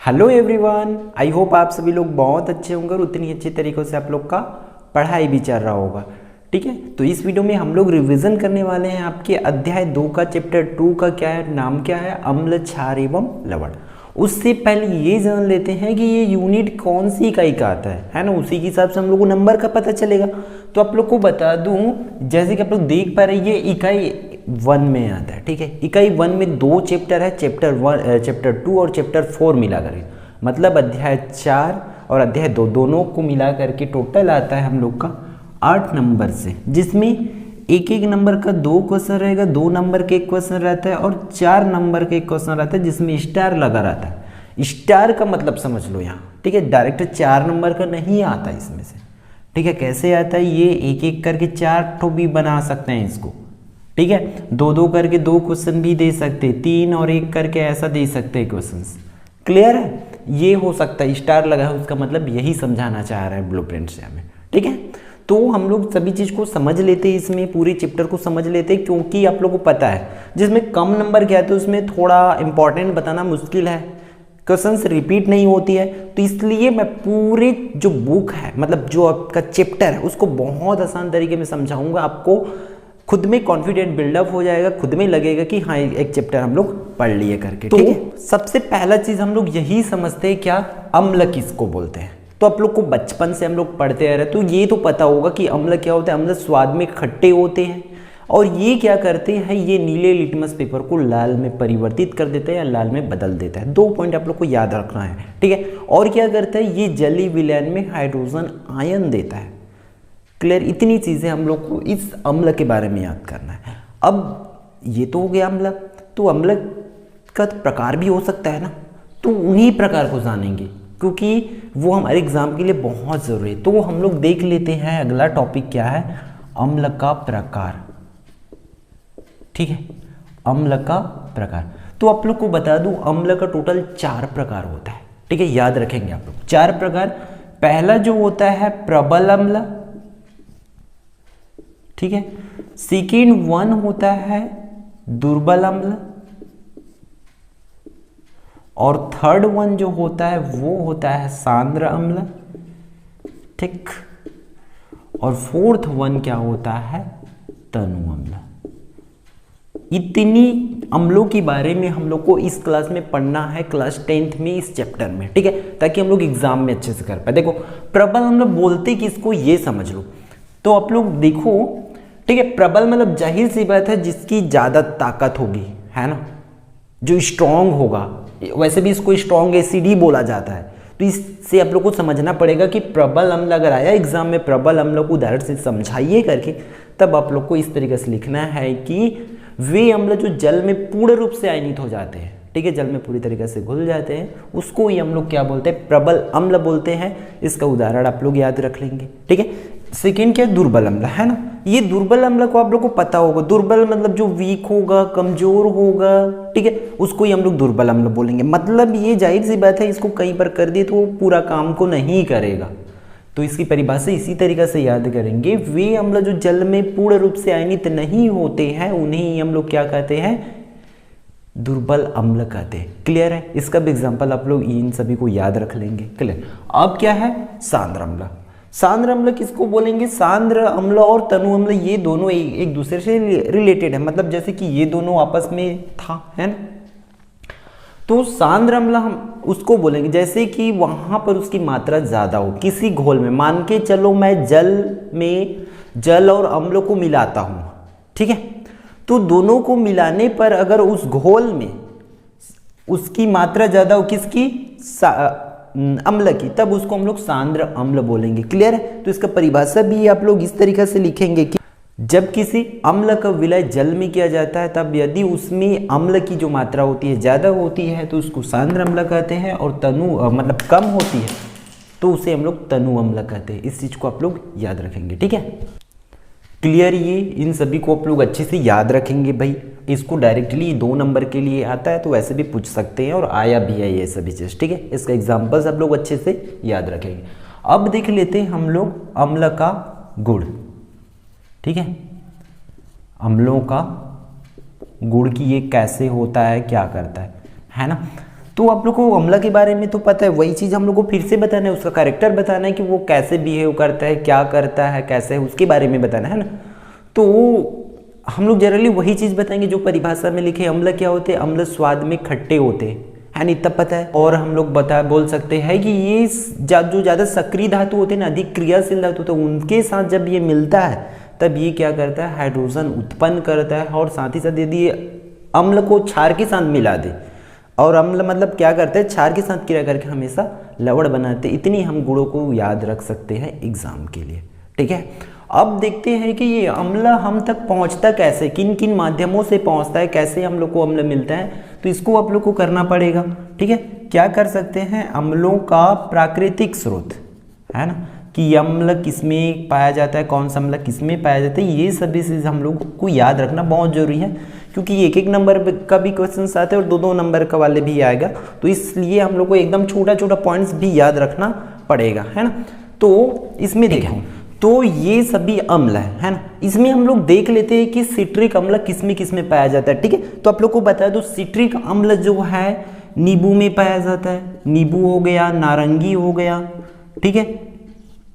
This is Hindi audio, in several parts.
हेलो एवरीवन, आई होप आप सभी लोग बहुत अच्छे होंगे और उतनी अच्छी तरीक़ों से आप लोग का पढ़ाई भी चल रहा होगा। ठीक है, तो इस वीडियो में हम लोग रिवीजन करने वाले हैं आपके अध्याय 2 का चैप्टर 2 का क्या है, नाम क्या है, अम्ल, क्षार एवं लवण। उससे पहले ये जान लेते हैं कि ये यूनिट कौन सी इकाई का आता है ना, उसी के हिसाब से हम लोग को नंबर का पता चलेगा। तो आप लोग को बता दूं, जैसे कि आप लोग देख पा रहे हैं ये इकाई 1 में आता है। ठीक है, इकाई 1 में 2 चैप्टर है, चैप्टर 2 और चैप्टर 4 मिला करके, मतलब अध्याय 4 और अध्याय 2 दोनों को मिला करके टोटल आता है हम लोग का 8 नंबर से, जिसमें एक एक नंबर का 2 क्वेश्चन रहेगा, 2 नंबर के 1 क्वेश्चन रहता है और 4 नंबर के 1 क्वेश्चन रहता है जिसमें स्टार लगा रहता है। स्टार का मतलब समझ लो यहाँ। ठीक है, डायरेक्ट 4 नंबर का नहीं आता इसमें से। ठीक है, कैसे आता है, ये एक एक करके 4 ठो भी बना सकते हैं इसको। ठीक है, 2-2 करके 2 क्वेश्चन भी दे सकते हैं, 3 और 1 करके ऐसा दे सकते हैं क्वेश्चंस। क्लियर है, ये हो सकता है स्टार लगा है उसका मतलब यही समझाना चाह रहा है ब्लूप्रिंट से हमें। ठीक है, तो हम लोग सभी चीज़ को समझ लेते हैं, इसमें पूरे चैप्टर को समझ लेते हैं, क्योंकि आप लोगों को पता है जिसमें कम नंबर क्या है तो उसमें थोड़ा इंपॉर्टेंट बताना मुश्किल है, क्वेश्चंस रिपीट नहीं होती है। तो इसलिए मैं पूरे जो बुक है, मतलब जो आपका चैप्टर है, उसको बहुत आसान तरीके में समझाऊंगा। आपको खुद में कॉन्फिडेंट बिल्डअप हो जाएगा, खुद में लगेगा कि हाँ एक चैप्टर हम लोग पढ़ लिए करके। ठीक है, सबसे पहला चीज हम लोग यही समझते हैं, क्या अम्ल किसको बोलते हैं। तो आप लोग को बचपन से हम लोग पढ़ते आ रहे हैं तो ये तो पता होगा कि अम्ल क्या होता है। अम्ल स्वाद में खट्टे होते हैं और ये क्या करते हैं, ये नीले लिटमस पेपर को लाल में परिवर्तित कर देते हैं या लाल में बदल देता है। 2 पॉइंट आप लोग को याद रखना है। ठीक है, और क्या करता है, ये जलीय विलयन में हाइड्रोजन आयन देता है। क्लियर, इतनी चीज़ें हम लोग को इस अम्ल के बारे में याद करना है। अब ये तो हो गया अम्ल, तो अम्ल का प्रकार भी हो सकता है ना, तो उन्हीं प्रकार को जानेंगे क्योंकि वो हमारे एग्जाम के लिए बहुत ज़रूरी है। तो हम लोग देख लेते हैं अगला टॉपिक क्या है, अम्ल का प्रकार। ठीक है, अम्ल का प्रकार। तो आप लोग को बता दूं, अम्ल का टोटल 4 प्रकार होता है। ठीक है, याद रखेंगे आप लोग 4 प्रकार। पहला जो होता है प्रबल अम्ल, ठीक है। सेकेंड 1 होता है दुर्बल अम्ल, और थर्ड 1 जो होता है वो होता है सांद्र अम्ल। ठीक, और फोर्थ 1 क्या होता है, तनु अम्ल। इतनी अम्लों के बारे में हम लोग को इस क्लास में पढ़ना है, क्लास 10th में इस चैप्टर में। ठीक है, ताकि हम लोग एग्जाम में अच्छे से कर पाए। देखो प्रबल अम्ल बोलते किसको ये समझ लो। तो आप लोग देखो, ठीक है, प्रबल मतलब जाहिर सी बात है जिसकी ज्यादा ताकत होगी, है ना, जो स्ट्रांग होगा। वैसे भी इसको स्ट्रांग एसिड ही बोला जाता है। तो इससे आप लोग को समझना पड़ेगा कि प्रबल अम्ल अगर आया एग्जाम में, प्रबल अम्ल को उदाहरण से समझाइए करके, तब आप लोग को इस तरीके से लिखना है कि वे अम्ल जो जल में पूर्ण रूप से आयनित हो जाते हैं, ठीक है, जल में पूरी तरीके से घुल जाते हैं, उसको ही हम लोग क्या बोलते हैं, प्रबल अम्ल बोलते हैं। इसका उदाहरण आप लोग याद रख लेंगे। ठीक है, सेकेंड क्या है, दुर्बल अम्ल, है ना। ये दुर्बल अम्ल को आप लोग को पता होगा, दुर्बल मतलब जो वीक होगा, कमजोर होगा, ठीक है, उसको ही हम लोग दुर्बल अम्ल बोलेंगे। मतलब ये जाहिर सी बात है, इसको कहीं पर कर दिए तो वो पूरा काम को नहीं करेगा। तो इसकी परिभाषा इसी तरीके से याद करेंगे, वे अम्ल जो जल में पूर्ण रूप से आयनित नहीं होते हैं उन्हें हम लोग क्या कहते हैं, दुर्बल अम्ल कहते हैं। क्लियर है, इसका भी एग्जांपल आप लोग इन सभी को याद रख लेंगे। क्लियर, अब क्या है, सांद्र अम्ल। सांद्र अम्ल किसको बोलेंगे, सांद्र अम्ल और तनु अम्ल ये दोनों एक दूसरे से रिलेटेड है, मतलब जैसे कि ये दोनों आपस में था, है ना। तो सांद्र अम्ल हम उसको बोलेंगे जैसे कि वहां पर उसकी मात्रा ज्यादा हो किसी घोल में। मान के चलो मैं जल में जल और अम्ल को मिलाता हूं, ठीक है, तो दोनों को मिलाने पर अगर उस घोल में उसकी मात्रा ज्यादा हो, किसकी, अम्ल की, तब उसको हम लोग सांद्र अम्ल बोलेंगे। क्लियर है, तो इसका परिभाषा भी आप लोग इस तरीके से लिखेंगे कि जब किसी अम्ल का विलय जल में किया जाता है, तब यदि उसमें अम्ल की जो मात्रा होती है ज्यादा होती है तो उसको सांद्र अम्ल कहते हैं, और तनु मतलब कम होती है तो उसे हम लोग तनु अम्ल कहते हैं। इस चीज को आप लोग याद रखेंगे। ठीक है, क्लियर, ये इन सभी को आप लोग अच्छे से याद रखेंगे भाई। इसको डायरेक्टली 2 नंबर के लिए आता है तो वैसे भी पूछ सकते हैं और आया भी है ये सभी चीज। ठीक है, इसका एग्जाम्पल्स आप लोग अच्छे से याद रखेंगे। अब देख लेते हैं हम लोग अम्ल का गुण। ठीक है, अम्लों का गुण की ये कैसे होता है, क्या करता है ना। तो आप लोग को अम्ल के बारे में तो पता है, वही चीज़ हम लोग को फिर से बताना है, उसका कैरेक्टर बताना है कि वो कैसे बिहेव करता है, क्या करता है, कैसे है, उसके बारे में बताना है ना। तो हम लोग जनरली वही चीज़ बताएंगे जो परिभाषा में लिखे। अम्ल क्या होते हैं? अम्ल स्वाद में खट्टे होते हैं, है नहीं, तब पता है। और हम लोग बोल सकते हैं कि ये जो ज़्यादा सक्रिय धातु होते हैं ना, अधिक क्रियाशील धातु, तो उनके साथ जब ये मिलता है तब ये क्या करता है? हाइड्रोजन उत्पन्न करता है। और साथ ही साथ यदि अम्ल को क्षार के साथ मिला दे, और अम्ल मतलब क्या करते हैं? क्षार के साथ क्रिया करके हमेशा लवण बनाते। इतनी हम गुणों को याद रख सकते हैं एग्जाम के लिए, ठीक है। अब देखते हैं कि ये अम्ल हम तक पहुंचता कैसे, किन किन माध्यमों से पहुंचता है, कैसे हम लोग को अम्ल मिलता है, तो इसको आप लोग को करना पड़ेगा, ठीक है। क्या कर सकते हैं? अम्लों का प्राकृतिक स्रोत, है ना, कि अम्ल किसमें पाया जाता है, कौन सा अम्ल किसमें पाया जाता है, ये सभी चीज़ हम लोग को याद रखना बहुत जरूरी है, क्योंकि एक एक नंबर का भी क्वेश्चन आते हैं और दो दो नंबर का वाले भी आएगा, तो इसलिए हम लोग को एकदम छोटा छोटा पॉइंट्स भी याद रखना पड़ेगा, है ना। तो इसमें देखो, तो ये सभी अम्ल है ना। इसमें हम लोग देख लेते हैं कि सिट्रिक अम्ल किसमें पाया जाता है, ठीक है। तो आप लोग को बता दो, सिट्रिक अम्ल जो है नींबू में पाया जाता है, नींबू हो गया, नारंगी हो गया, ठीक है,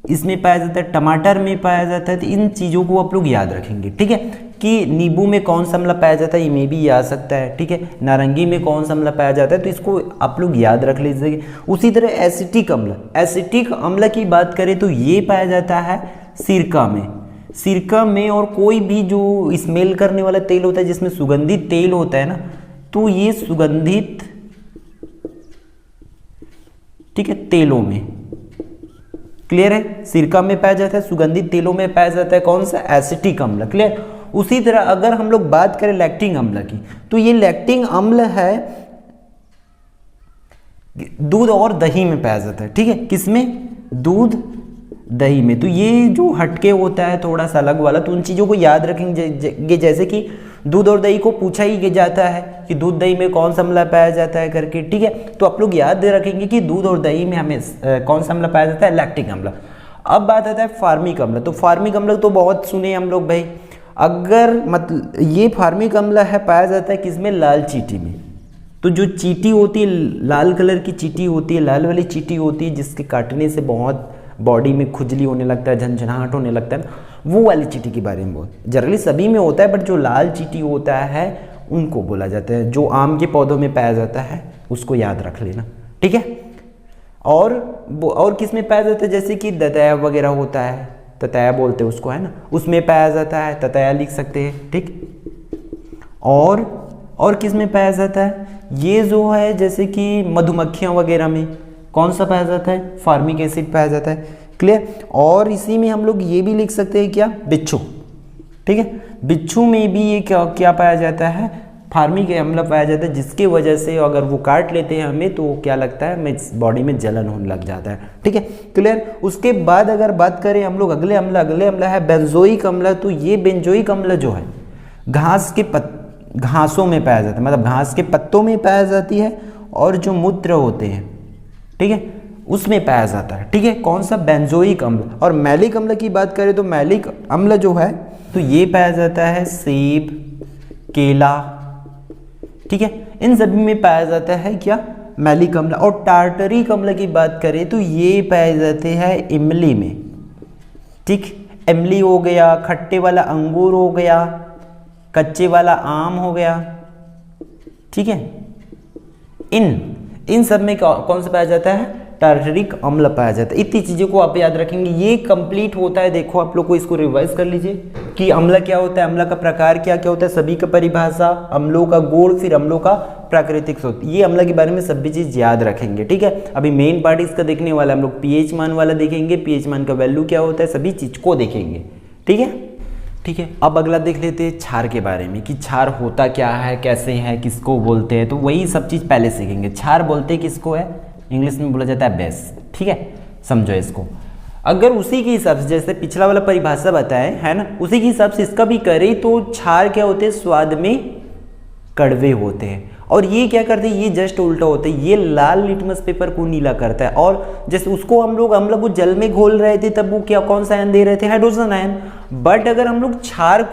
इसमें पाया जाता है, टमाटर में पाया जाता है। तो इन चीज़ों को आप लोग याद रखेंगे, ठीक है, कि नींबू में कौन सा अम्ल पाया जाता है, ये में भी आ सकता है, ठीक है। नारंगी में कौन सा अम्ल पाया जाता है, तो इसको आप लोग याद रख लीजिए। उसी तरह एसिटिक अम्ल, एसिटिक अम्ल की बात करें तो ये पाया जाता है सिरका में, सिरका में। और कोई भी जो स्मेल करने वाला तेल होता है, जिसमें सुगंधित तेल होता है ना, तो ये सुगंधित, ठीक है, तेलों में, क्लियर है, सिरका में पाया जाता है, सुगंधित तेलों में पाया जाता है, कौन सा? एसिटिक अम्ल, क्लियर। उसी तरह अगर हम लोग बात करें लैक्टिंग अम्ल की, तो ये लैक्टिंग अम्ल है दूध और दही में पाया जाता है, ठीक है, किसमें? दूध दही में। तो ये जो हटके होता है थोड़ा सा अलग वाला, तो उन चीज़ों को याद रखेंगे, जैसे कि दूध और दही को पूछा ही जाता है कि दूध दही में कौन सा अम्ल पाया जाता है करके, ठीक है। तो आप लोग याद रखेंगे कि दूध और दही में हमें कौन सा अम्ल पाया जाता है? लैक्टिक अम्ल। अब बात आता है फार्मिक अम्ल। तो फार्मिक अम्ल तो बहुत सुने हम लोग भाई, अगर मतलब ये फार्मिक अम्ल है पाया जाता है किसमें? लाल चींटी में। तो जो चींटी होती है, लाल कलर की चींटी होती है, लाल वाली चींटी होती है, जिसके काटने से बहुत बॉडी में खुजली होने लगता है, झंझनाहट होने लगता है, वो वाली चींटी के बारे में बोल। जनरली सभी में होता है, बट जो लाल चींटी होता है उनको बोला जाता है, जो आम के पौधों में पाया जाता है, उसको याद रख लेना, ठीक है। और किस में पाया जाता है? जैसे कि दताया वगैरह होता है, तताया बोलते हैं उसको, है ना, उसमें पाया जाता है, तताया लिख सकते हैं, ठीक। और किस में पाया जाता है? ये जो है जैसे कि मधुमक्खियाँ वगैरह में कौन सा पाया जाता है? फार्मिक एसिड पाया जाता है, क्लियर। और इसी में हम लोग ये भी लिख सकते हैं क्या? बिच्छू, ठीक है, बिच्छू में भी ये क्या पाया जाता है? फार्मिक अम्ल पाया जाता है, जिसके वजह से अगर वो काट लेते हैं हमें तो क्या लगता है? हमें बॉडी में जलन होने लग जाता है, ठीक है, क्लियर। उसके बाद अगर बात करें हम लोग अगले अम्ल है बेंजोइक अम्ल। तो ये बेंजोइक अम्ल जो है घासों में पाया जाता है, मतलब घास के पत्तों में पाया जाती है, और जो मूत्र होते हैं, ठीक है, उसमें पाया जाता है, ठीक है, कौन सा? बेंजोइक अम्ल। और मैलिक अम्ल की बात करें तो मैलिक अम्ल जो है तो ये पाया जाता है सेब, केला, ठीक है, इन सभी में पाया जाता है क्या? मैलिक अम्ल। और टार्टरिक अम्ल की बात करें तो ये पाए जाते हैं इमली में, ठीक, इमली हो गया, खट्टे वाला अंगूर हो गया, कच्चे वाला आम हो गया, ठीक है, इन सब में कौन सा पाया जाता है? टार्टरिक अम्ल पाया जाता है। इतनी चीज़ों को आप याद रखेंगे, ये कंप्लीट होता है। देखो आप लोग को इसको रिवाइज कर लीजिए कि अम्ल क्या होता है, अम्ल का प्रकार क्या क्या होता है, सभी का परिभाषा, अम्लों का गुण, फिर अम्लों का प्राकृतिक स्रोत, ये अम्ल के बारे में सभी चीज़ याद रखेंगे, ठीक है। अभी मेन पार्ट इसका देखने वाला हम लोग पीएच मान वाला देखेंगे, पीएच मान का वैल्यू क्या होता है, सभी चीज़ को देखेंगे, ठीक है, ठीक है। अब अगला देख लेते हैं क्षार के बारे में कि क्षार होता क्या है, कैसे है, किसको बोलते हैं। तो वही सब चीज़ पहले सीखेंगे। क्षार बोलते हैं किसको है? इंग्लिश में बोला जाता है बेस, ठीक है, समझो इसको। अगर उसी के हिसाब से जैसे पिछला वाला परिभाषा बताए है ना, उसी के हिसाब से इसका भी करें तो क्षार क्या होते हैं? स्वाद में कड़वे होते हैं। और ये क्या करते हैं? ये जस्ट उल्टा होता है, ये लाल लिटमस पेपर को नीला करता है। और जैसे उसको हम लोग वो जल में घोल रहे थे तब वो क्या कौन सा आयन दे रहे थे? Hydrogen ion. बट अगर हम लोग क्षार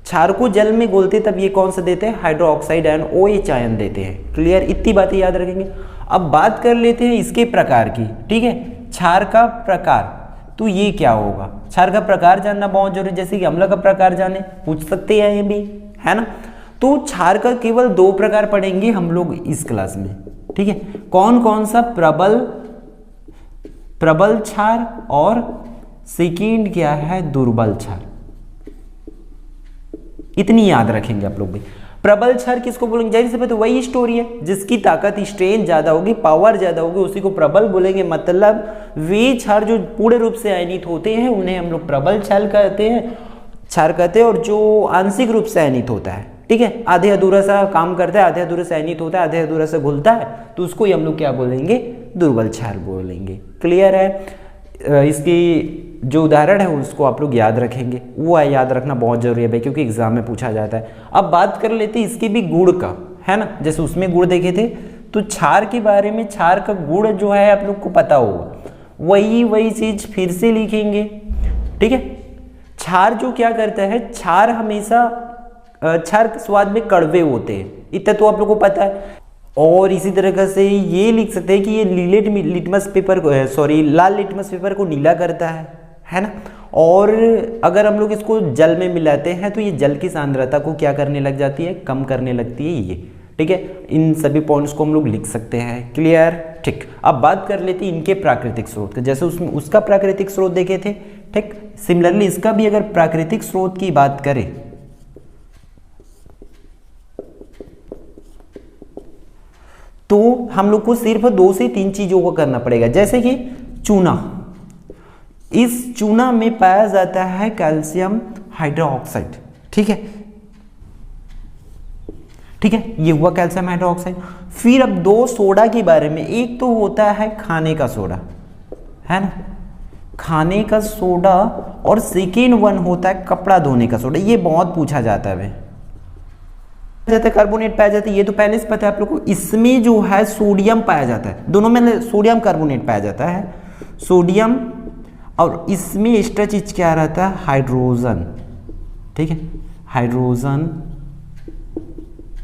क्षार को जल में घोलते तब ये कौन सा देते हैं, हाइड्रोक्साइड आयन OH आयन देते हैं। क्लियर, इतनी बातें याद रखेंगे। अब बात कर लेते हैं इसके प्रकार की, ठीक है, क्षार का प्रकार। तो ये क्या होगा, क्षार का प्रकार जानना बहुत जरूरी, जैसे कि अम्ल का प्रकार जाने, पूछ सकते हैं ये भी, है ना। तो क्षार का केवल 2 प्रकार पढ़ेंगे हम लोग इस क्लास में, ठीक है। कौन कौन सा, प्रबल क्षार और सेकेंड क्या है, दुर्बल क्षार। इतनी याद रखेंगे आप लोग भी। प्रबल क्षार किसको बोलेंगे, जाहिर सी बात है वही स्टोरी है, जिसकी ताकत स्ट्रेंथ ज्यादा होगी, पावर ज्यादा होगी, उसी को प्रबल बोलेंगे। मतलब वे क्षार जो पूर्ण रूप से आयनित होते हैं उन्हें हम लोग प्रबल क्षार कहते हैं, और जो आंशिक रूप से आयनित होता है, ठीक है, आधे अधूरा सा काम करता है, आधे अधूरे से आयनित होता है, आधे अधूरा से घुलता है, तो उसको ही हम लोग क्या बोलेंगे, दुर्बल क्षार बोलेंगे। क्लियर है। इसकी जो उदाहरण है उसको आप लोग याद रखेंगे, वो याद रखना बहुत जरूरी है भाई, क्योंकि एग्जाम में पूछा जाता है। अब बात कर लेते हैं इसके भी गुण का, है ना, जैसे उसमें गुण देखे थे, तो क्षार के बारे में, क्षार का गुण जो है आप लोग को पता होगा, वही चीज फिर से लिखेंगे, ठीक है। क्षार जो क्या करता है, क्षार हमेशा, क्षार के स्वाद में कड़वे होते हैं, इतना तो आप लोग को पता है। और इसी तरह से ये लिख सकते हैं कि ये लिटमस पेपर को, लाल लिटमस पेपर को नीला करता है ना। और अगर हम लोग इसको जल में मिलाते हैं तो ये जल की सांद्रता को क्या करने लग जाती है, कम करने लगती है ये, ठीक है। इन सभी पॉइंट्स को हम लोग लिख सकते हैं। क्लियर, ठीक। अब बात कर लेते हैं इनके प्राकृतिक स्रोत का, जैसे उसमें उसका प्राकृतिक स्रोत देखे थे, ठीक। सिमिलरली इसका भी अगर प्राकृतिक स्रोत की बात करें तो हम लोग को सिर्फ 2 से 3 चीजों को करना पड़ेगा, जैसे कि चूना, इस चूना में पाया जाता है कैल्शियम हाइड्रोक्साइड, ठीक है, ये हुआ कैल्शियम हाइड्रोक्साइड। फिर अब 2 सोडा के बारे में, एक तो होता है खाने का सोडा, है ना, खाने का सोडा, और सेकेंड वन होता है कपड़ा धोने का सोडा। ये बहुत पूछा जाता है भाई, कार्बोनेट पाया जाता है, ये तो पहले से पता है आप लोग को। इसमें जो है सोडियम पाया जाता है, दोनों में सोडियम कार्बोनेट पाया जाता है, सोडियम, और इसमें एक्स्ट्रा चीज क्या रहता है, हाइड्रोजन, ठीक है, हाइड्रोजन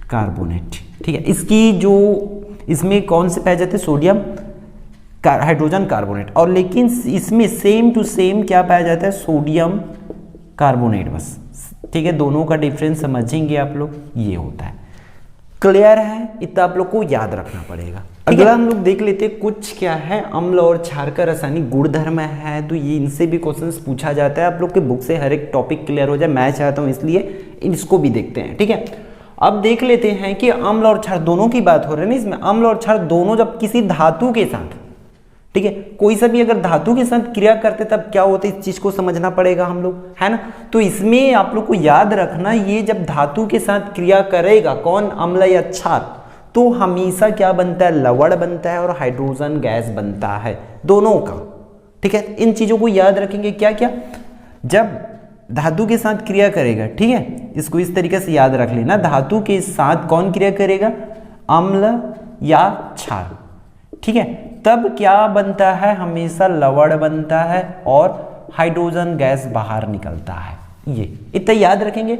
कार्बोनेट, ठीक है। इसकी जो इसमें कौन से पाए जाते हैं, सोडियम हाइड्रोजन कार्बोनेट, और लेकिन इसमें सेम टू सेम क्या पाया जाता है, सोडियम कार्बोनेट, बस, ठीक है। दोनों का डिफरेंस समझेंगे आप लोग, ये होता है। क्लियर है, इतना आप लोग को याद रखना पड़ेगा। अगला हम लोग देख लेते हैं कुछ क्या है, अम्ल और क्षार का रासायनिक गुणधर्म है, तो ये इनसे भी क्वेश्चंस पूछा जाता है। आप लोग के बुक से हर एक टॉपिक क्लियर हो जाए, मैं चाहता हूँ, इसलिए इसको भी देखते हैं, ठीक है। अब देख लेते हैं कि अम्ल और क्षार दोनों की बात हो रही है ना, इसमें अम्ल और क्षार दोनों जब किसी धातु के साथ, ठीक है, कोई सा भी अगर धातु के साथ क्रिया करते तब क्या होता है, इस चीज को समझना पड़ेगा हम लोग, है ना। तो इसमें आप लोग को याद रखना, ये जब धातु के साथ क्रिया करेगा कौन, अम्ल या क्षार, तो हमेशा क्या बनता है, लवण बनता है और हाइड्रोजन गैस बनता है, दोनों का, ठीक है। इन चीजों को याद रखेंगे, क्या क्या, जब धातु के साथ क्रिया करेगा, ठीक है, इसको इस तरीके से याद रख लेना, धातु के साथ कौन क्रिया करेगा, अम्ल या क्षार, ठीक है, तब क्या बनता है, हमेशा लवण बनता है और हाइड्रोजन गैस बाहर निकलता है, ये इतना याद रखेंगे।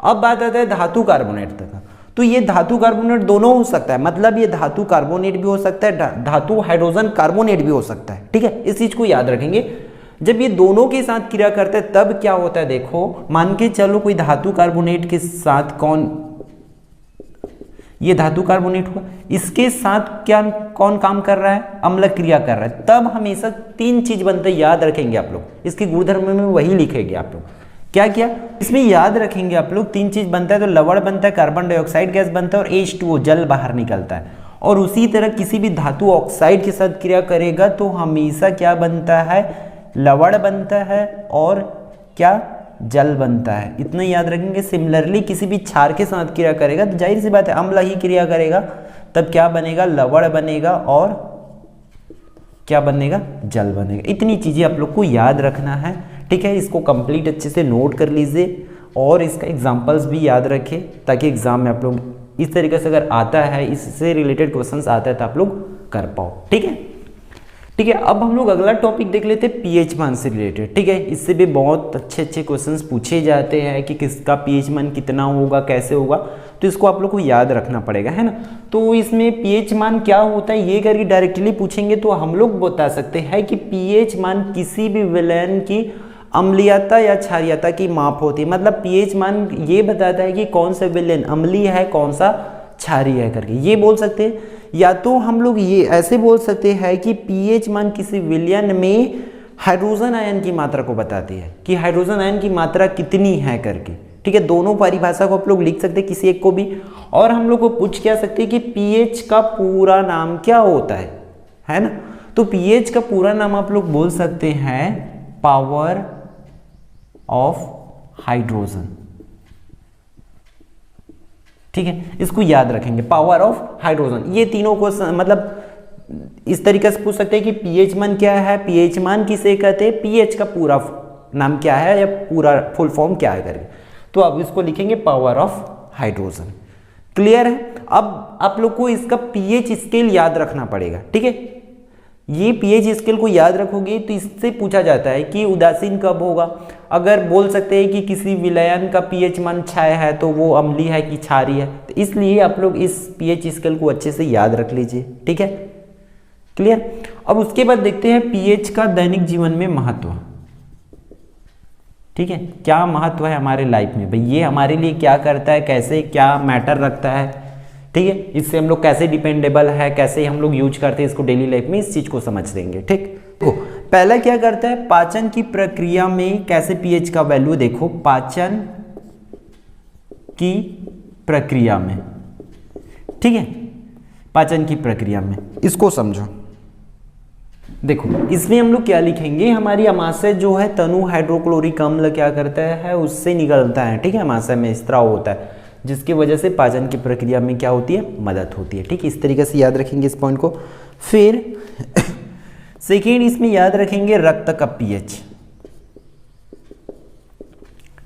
अब बात आता है धातु कार्बोनेट तक, तो ये धातु कार्बोनेट दोनों हो सकता है, मतलब ये धातु कार्बोनेट भी हो सकता है, धातु हाइड्रोजन कार्बोनेट भी हो सकता है, ठीक है। इस चीज को याद रखेंगे, जब ये दोनों के साथ क्रिया करते हैं तब क्या होता है, देखो मान के चलो कोई धातु कार्बोनेट के साथ ये धातु कार्बोनेट हुआ, इसके साथ क्या कौन काम कर रहा है, अम्ल क्रिया कर रहा है, तब हमेशा 3 चीज बनते, याद रखेंगे आप लोग, इसकी गुणधर्म में वही लिखेंगे आप लोग, क्या क्या इसमें याद रखेंगे आप लोग, 3 चीज बनता है, तो लवण बनता है, कार्बन डाइऑक्साइड गैस बनता है और H2O जल बाहर निकलता है। और उसी तरह किसी भी धातु ऑक्साइड के साथ क्रिया करेगा तो हमेशा क्या बनता है, लवण बनता है और क्या, जल बनता है, इतना याद रखेंगे। सिमिलरली किसी भी क्षार के साथ क्रिया करेगा तो जाहिर सी बात है अम्ल ही क्रिया करेगा, तब क्या बनेगा, लवण बनेगा और क्या बनेगा, जल बनेगा। इतनी चीजें आप लोग को याद रखना है, ठीक है। इसको कंप्लीट अच्छे से नोट कर लीजिए और इसका एग्जांपल्स भी याद रखें, ताकि एग्जाम में आप लोग इस तरीके से अगर आता है, इससे रिलेटेड क्वेश्चंस आता है तो आप लोग कर पाओ, ठीक है। ठीक है। अब हम लोग अगला टॉपिक देख लेते हैं पीएच मान से रिलेटेड। ठीक है, इससे भी बहुत अच्छे अच्छे क्वेश्चंस पूछे जाते हैं कि किसका पीएच मान कितना होगा, कैसे होगा, तो इसको आप लोग को याद रखना पड़ेगा, है ना। तो इसमें पीएच मान क्या होता है ये करके डायरेक्टली पूछेंगे तो हम लोग बता सकते हैं कि पीएच मान किसी भी विलयन की अम्लीयता या क्षारीयता की माप होती है। मतलब पीएच मान ये बताता है कि कौन सा विलयन अम्लीय है, कौन सा क्षारीय है करके ये बोल सकते हैं। या तो हम लोग ये ऐसे बोल सकते हैं कि पीएच मान किसी विलयन में हाइड्रोजन आयन की मात्रा को बताती है कि हाइड्रोजन आयन की मात्रा कितनी है करके। ठीक है, दोनों परिभाषा को आप लोग लिख सकते हैं किसी एक को भी। और हम लोग को पूछ क्या सकते हैं कि पीएच का पूरा नाम क्या होता है ना। तो पीएच का पूरा नाम आप लोग बोल सकते हैं पावर ऑफ हाइड्रोजन। ठीक है, इसको याद रखेंगे, पावर ऑफ हाइड्रोजन। ये तीनों को मतलब इस तरीके से पूछ सकते हैं कि पीएच मान क्या है, पीएच मान किसे कहते हैं, पीएच का पूरा नाम क्या है या पूरा फुल फॉर्म क्या है करके। तो अब इसको लिखेंगे पावर ऑफ हाइड्रोजन। क्लियर है। अब आप लोग को इसका पीएच स्केल याद रखना पड़ेगा। ठीक है, ये पीएच स्केल को याद रखोगे तो इससे पूछा जाता है कि उदासीन कब होगा। अगर बोल सकते हैं कि किसी विलयन का पीएच मान 6 है तो वो अम्लीय है कि क्षारीय है, तो इसलिए आप लोग इस पीएच स्केल को अच्छे से याद रख लीजिए। ठीक है, क्लियर। अब उसके बाद देखते हैं पीएच का दैनिक जीवन में महत्व। ठीक है, क्या महत्व है हमारे लाइफ में, भाई ये हमारे लिए क्या करता है, कैसे क्या मैटर रखता है। ठीक है, इससे हम लोग कैसे डिपेंडेबल है, कैसे हम लोग यूज करते हैं इसको डेली लाइफ में, इस चीज को समझ लेंगे। ठीक, देखो पहला क्या करता है, पाचन की प्रक्रिया में कैसे पीएच का वैल्यू, देखो पाचन की प्रक्रिया में। ठीक है, पाचन की प्रक्रिया में इसको समझो। देखो इसमें हम लोग क्या लिखेंगे, हमारी अमाशय जो है तनु हाइड्रोक्लोरिक अम्ल क्या करता है, उससे निकलता है। ठीक है, अमाशय में स्त्राव होता है जिसकी वजह से पाचन की प्रक्रिया में क्या होती है, मदद होती है। ठीक, इस तरीके से याद रखेंगे इस पॉइंट को। फिर सेकेंड इसमें याद रखेंगे रक्त का पीएच।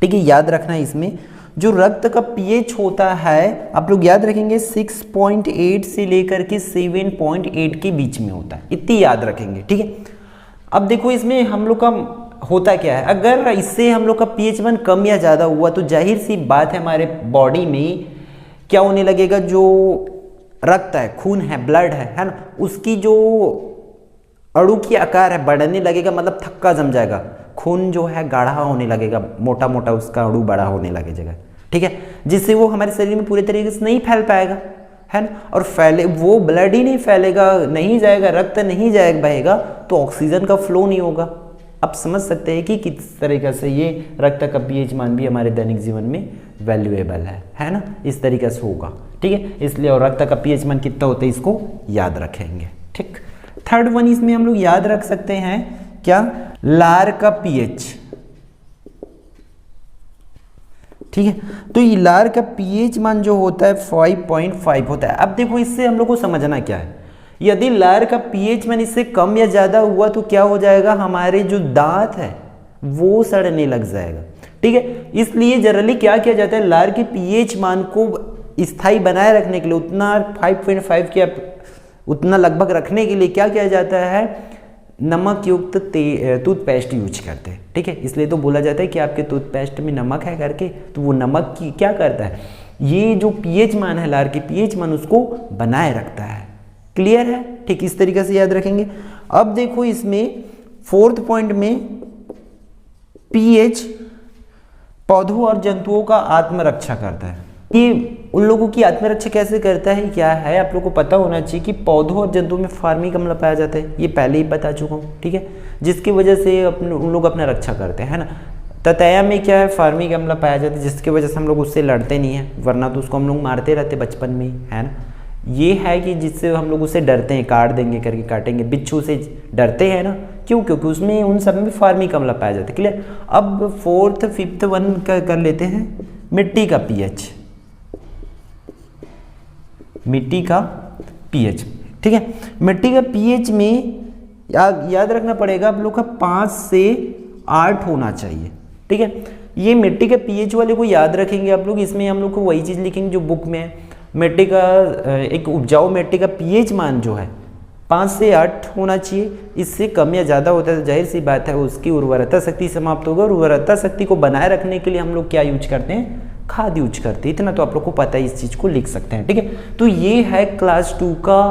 ठीक है, याद रखना है इसमें जो रक्त का पीएच होता है आप लोग याद रखेंगे 6.8 से लेकर के 7.8 के बीच में होता है, इतनी याद रखेंगे। ठीक है, अब देखो इसमें हम लोग का होता क्या है, अगर इससे हम लोग का पीएच मान कम या ज़्यादा हुआ तो जाहिर सी बात है हमारे बॉडी में क्या होने लगेगा, जो रक्त है, खून है, ब्लड है ना, उसकी जो अणु की आकार है बढ़ने लगेगा, मतलब थक्का जम जाएगा, खून जो है गाढ़ा होने लगेगा, मोटा मोटा उसका अणु बड़ा होने लगेगा। ठीक है, जिससे वो हमारे शरीर में पूरे तरीके से नहीं फैल पाएगा, है ना। और फैले वो ब्लड ही नहीं फैलेगा, नहीं जाएगा, रक्त नहीं जाएगा बहेगा तो ऑक्सीजन का फ्लो नहीं होगा। आप समझ सकते हैं कि किस तरीके से ये रक्त का पीएच मान भी हमारे दैनिक जीवन में वैल्यूएबल है ना, इस तरीके से होगा। ठीक है, इसलिए और रक्त का पीएच मान कितना होता है इसको याद रखेंगे। ठीक, थर्ड वन इसमें हम लोग याद रख सकते हैं क्या, लार का पीएच। ठीक है, तो ये लार का पीएच मान जो होता है 5.5 होता है। अब देखो इससे हम लोग को समझना क्या है, यदि लार का पीएच मान इससे कम या ज्यादा हुआ तो क्या हो जाएगा, हमारे जो दांत है वो सड़ने लग जाएगा। ठीक है, इसलिए जनरली क्या किया जाता है, लार के पीएच मान को स्थायी बनाए रखने के लिए उतना 5.5 के उतना लगभग रखने के लिए क्या किया जाता है, नमक युक्त टूथपेस्ट यूज करते हैं। ठीक है, इसलिए तो बोला जाता है कि आपके टूथपेस्ट में नमक है करके, तो वो नमक की क्या करता है, ये जो पीएच मान है लार के पीएच मान उसको बनाए रखता है। क्लियर है। ठीक, इस तरीके से याद रखेंगे। अब देखो इसमें फोर्थ पॉइंट में पीएच पौधों और जंतुओं का आत्मरक्षा करता है। ये उन लोगों की आत्मरक्षा कैसे करता है, क्या है आप लोगों को पता होना चाहिए कि पौधों और जंतुओं में फार्मिक अम्ल पाया जाता है, ये पहले ही बता चुका हूँ। ठीक है, जिसकी वजह से उन लोग अपना रक्षा करते हैं, है ना। ततैया में क्या है, फार्मिक अम्ल पाया जाता है जिसकी वजह से हम लोग उससे लड़ते नहीं हैं, वरना तो उसको हम लोग मारते रहते बचपन में ही, है ना। ये है कि जिससे हम लोग उससे डरते हैं, काट देंगे करके, काटेंगे, बिच्छू से डरते हैं ना, क्यों, क्योंकि उसमें उन सब में फार्मिक अम्ल पाया जाता है। क्लियर। अब फोर्थ फिफ्थ वन कर लेते हैं, मिट्टी का पीएच। मिट्टी का पीएच, ठीक है, मिट्टी का पीएच में याद रखना पड़ेगा आप लोग का 5 से 8 होना चाहिए। ठीक है, ये मिट्टी का पीएच वाले को याद रखेंगे आप लोग। इसमें हम लोग को वही चीज़ लिखेंगे जो बुक में है। मिट्टी का एक उपजाऊ मिट्टी का पीएच मान जो है 5 से 8 होना चाहिए। इससे कम या ज़्यादा होता है तो जाहिर सी बात है उसकी उर्वरता शक्ति समाप्त होगा। और उर्वरता शक्ति को बनाए रखने के लिए हम लोग क्या यूज करते हैं, खाद यूज करते हैं। इतना तो आप लोग को पता है, इस चीज़ को लिख सकते हैं। ठीक है, तो ये है क्लास 2 का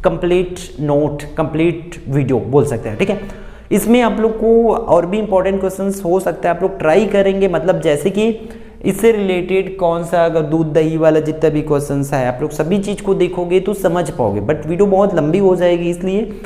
कंप्लीट नोट, कंप्लीट वीडियो बोल सकते हैं। ठीक है, इसमें आप लोग को और भी इंपॉर्टेंट क्वेश्चंस हो सकता है, आप लोग ट्राई करेंगे। मतलब जैसे कि इससे रिलेटेड कौन सा, अगर दूध दही वाला जितना भी क्वेश्चंस है, आप लोग सभी चीज़ को देखोगे तो समझ पाओगे। बट वीडियो बहुत लंबी हो जाएगी, इसलिए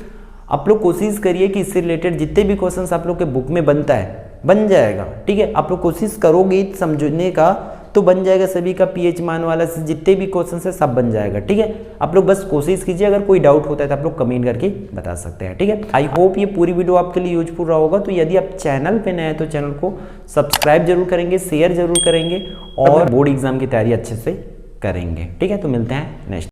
आप लोग कोशिश करिए कि इससे रिलेटेड जितने भी क्वेश्चंस आप लोग के बुक में बनता है, बन जाएगा। ठीक है, आप लोग कोशिश करोगे समझने का तो बन जाएगा। सभी का पीएच मान वाला से जितने भी क्वेश्चन है सब बन जाएगा। ठीक है, आप लोग बस कोशिश कीजिए। अगर कोई डाउट होता है तो आप लोग कमेंट करके बता सकते हैं। ठीक है, आई होप ये पूरी वीडियो आपके लिए यूजफुल रहा होगा। तो यदि आप चैनल पे नए हैं तो चैनल को सब्सक्राइब जरूर करेंगे, शेयर जरूर करेंगे और बोर्ड एग्जाम की तैयारी अच्छे से करेंगे। ठीक है, तो मिलते हैं नेक्स्ट।